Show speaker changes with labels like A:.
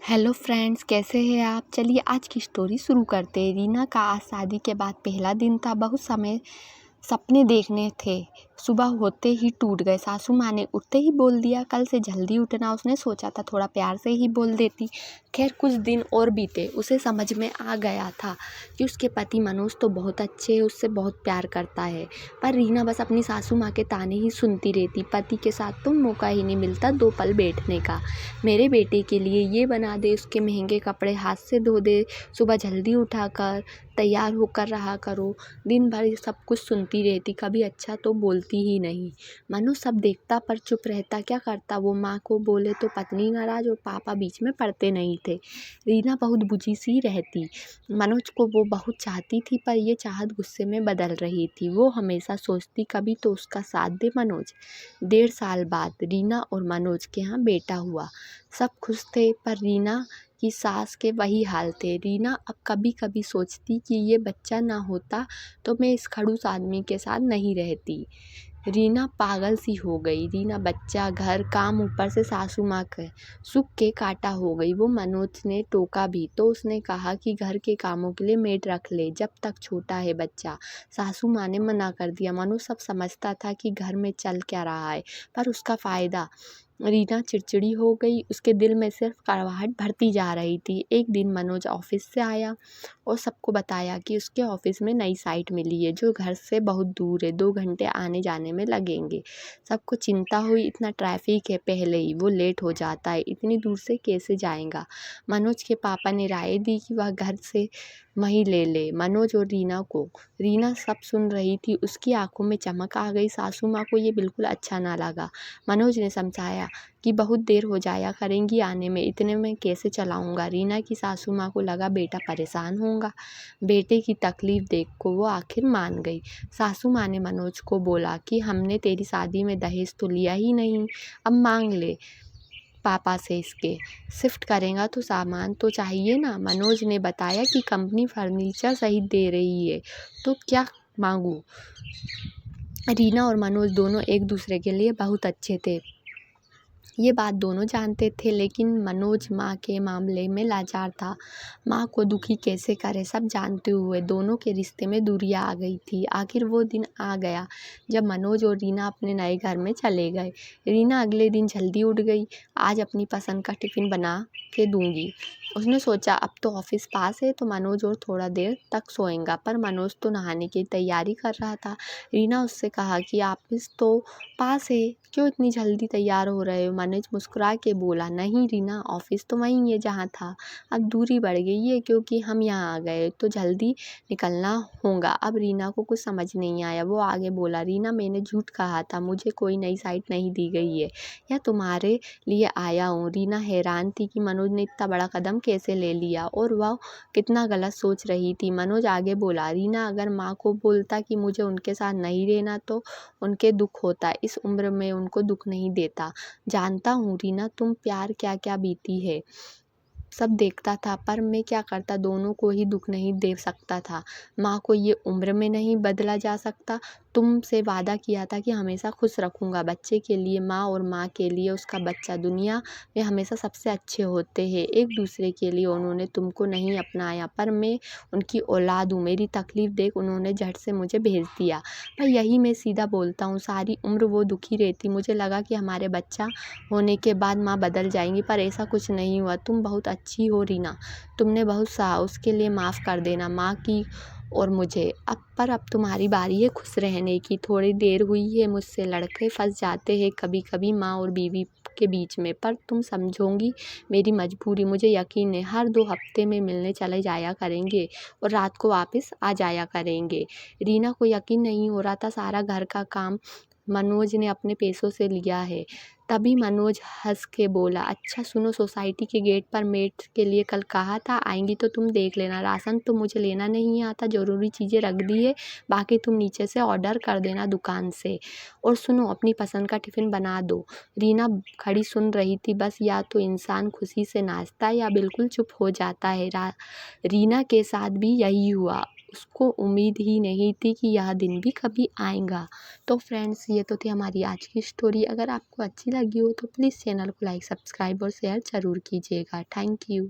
A: Hello friends, कैसे हैं आप। चलिए आज की स्टोरी शुरू करते हैं। रीना का आज शादी के बाद पहला दिन था। बहुत समय सपने देखने थे, सुबह होते ही टूट गए। सासू माँ ने उठते ही बोल दिया कल से जल्दी उठना। उसने सोचा था थोड़ा प्यार से ही बोल देती। खैर कुछ दिन और बीते। उसे समझ में आ गया था कि उसके पति मनोज तो बहुत अच्छे हैं, उससे बहुत प्यार करता है। पर रीना बस अपनी सासू माँ के ताने ही सुनती रहती। पति के साथ तो मौका ही नहीं मिलता दो पल बैठने का। मेरे बेटे के लिए ये बना दे, उसके महंगे कपड़े हाथ से धो दे, सुबह जल्दी उठाकर तैयार होकर रहा करो। दिन भर सब कुछ सुनती रहती, कभी अच्छा तो बोलती ही नहीं। मनु सब देखता पर चुप रहता। क्या करता वो। माँ को बोले तो पत्नी नाराज और पापा बीच में पड़ते नहीं थे। रीना बहुत बुझी सी रहती। मनोज को वो बहुत चाहती थी, पर ये चाहत गुस्से में बदल रही थी। वो हमेशा सोचती कभी तो उसका साथ दे मनोज। 1.5 साल बाद रीना और मनोज के यहाँ बेटा हुआ। सब खुश थे, पर रीना की सास के वही हाल थे। रीना अब कभी कभी सोचती कि ये बच्चा ना होता तो मैं इस खड़ूस आदमी के साथ नहीं रहती। रीना पागल सी हो गई। रीना बच्चा, घर, काम, ऊपर से सासू माँ के सुख के कांटा हो गई। वो मनोज ने टोका भी तो उसने कहा कि घर के कामों के लिए मेड रख ले, जब तक छोटा है बच्चा। सासू माँ ने मना कर दिया। मनोज सब समझता था कि घर में चल क्या रहा है, पर उसका फायदा। रीना चिड़चिड़ी हो गई। उसके दिल में सिर्फ कड़वाहट भरती जा रही थी। एक दिन मनोज ऑफिस से आया और सबको बताया कि उसके ऑफिस में नई साइट मिली है जो घर से बहुत दूर है। 2 घंटे आने जाने में लगेंगे। सबको चिंता हुई, इतना ट्रैफिक है, पहले ही वो लेट हो जाता है, इतनी दूर से कैसे जाएगा। मनोज के पापा ने राय दी कि वह घर से वहीं ले ले मनोज और रीना को। रीना सब सुन रही थी, उसकी आंखों में चमक आ गई। सासू माँ को ये बिल्कुल अच्छा ना लगा। मनोज ने समझाया कि बहुत देर हो जाया करेंगी आने में, इतने में कैसे चलाऊंगा। रीना की सासू माँ को लगा बेटा परेशान होगा। बेटे की तकलीफ देख को वो आखिर मान गई। सासू माँ ने मनोज को बोला कि हमने तेरी शादी में दहेज तो लिया ही नहीं, अब मांग ले पापा से। इसके शिफ्ट करेगा तो सामान तो चाहिए ना। मनोज ने बताया कि कंपनी फर्नीचर सही दे रही है, तो क्या मांगू। रीना और मनोज दोनों एक दूसरे के लिए बहुत अच्छे थे, ये बात दोनों जानते थे, लेकिन मनोज माँ के मामले में लाचार था। माँ को दुखी कैसे करे सब जानते हुए दोनों के रिश्ते में दूरियां आ गई थी। आखिर वो दिन आ गया जब मनोज और रीना अपने नए घर में चले गए। रीना अगले दिन जल्दी उठ गई। आज अपनी पसंद का टिफ़िन बना के दूंगी। उसने सोचा अब तो ऑफिस पास है तो मनोज और थोड़ा देर तक सोएगा, पर मनोज तो नहाने की तैयारी कर रहा था। रीना उससे कहा कि ऑफिस तो पास है, क्यों इतनी जल्दी तैयार हो रहे हो। मनोज मुस्कुरा के बोला नहीं रीना, ऑफिस तो वहीं है जहाँ था, अब दूरी बढ़ गई है क्योंकि हम यहाँ आ गए तो जल्दी निकलना होगा। अब रीना को कुछ समझ नहीं आया। वो आगे बोला रीना मैंने झूठ कहा था, मुझे कोई नई साइट नहीं दी गई है, या तुम्हारे लिए आया हूँ। रीना हैरान थी कि मनोज ने इतना बड़ा कदम कैसे ले लिया और वह कितना गलत सोच रही थी। मनोज आगे बोला रीना अगर माँ को बोलता कि मुझे उनके साथ नहीं रहना तो उनके दुख होता, इस उम्र में उनको दुख नहीं देता। जानता हूँ रीना तुम प्यार क्या क्या बीती है, सब देखता था, पर मैं क्या करता, दोनों को ही दुख नहीं दे सकता था। माँ को ये उम्र में नहीं बदला जा सकता। तुमसे वादा किया था कि हमेशा खुश रखूँगा बच्चे के लिए, माँ और माँ के लिए उसका बच्चा। दुनिया में हमेशा सबसे अच्छे होते हैं एक दूसरे के लिए। उन्होंने तुमको नहीं अपनाया, पर मैं उनकी औलाद हूँ। मेरी तकलीफ़ देख उन्होंने झट से मुझे भेज दिया, पर यही मैं सीधा बोलता हूँ। सारी उम्र वो दुखी रहती। मुझे लगा कि हमारे बच्चा होने के बाद माँ बदल जाएंगी, पर ऐसा कुछ नहीं हुआ। तुम बहुत अच्छी हो रीना, तुमने बहुत सहा, उसके लिए माफ़ कर देना माँ की और मुझे। अब तुम्हारी बारी है खुश रहने की। थोड़ी देर हुई है, मुझसे लड़के फंस जाते हैं कभी कभी माँ और बीवी के बीच में, पर तुम समझोगी मेरी मजबूरी। मुझे यकीन है हर 2 हफ्ते में मिलने चले जाया करेंगे और रात को वापस आ जाया करेंगे। रीना को यकीन नहीं हो रहा था, सारा घर का काम मनोज ने अपने पैसों से लिया है। तभी मनोज हंस के बोला अच्छा सुनो, सोसाइटी के गेट पर मेड के लिए कल कहा था, आएंगी तो तुम देख लेना। राशन तो मुझे लेना नहीं आता, ज़रूरी चीज़ें रख दी है, बाकी तुम नीचे से ऑर्डर कर देना दुकान से। और सुनो अपनी पसंद का टिफ़िन बना दो। रीना खड़ी सुन रही थी। बस या तो इंसान खुशी से नाचता है या बिल्कुल चुप हो जाता है। रीना के साथ भी यही हुआ। उसको उम्मीद ही नहीं थी कि यह दिन भी कभी आएगा। तो फ्रेंड्स, ये तो थी हमारी आज की स्टोरी। अगर आपको अच्छी लगी हो तो प्लीज़ चैनल को लाइक, सब्सक्राइब और शेयर ज़रूर कीजिएगा। Thank you.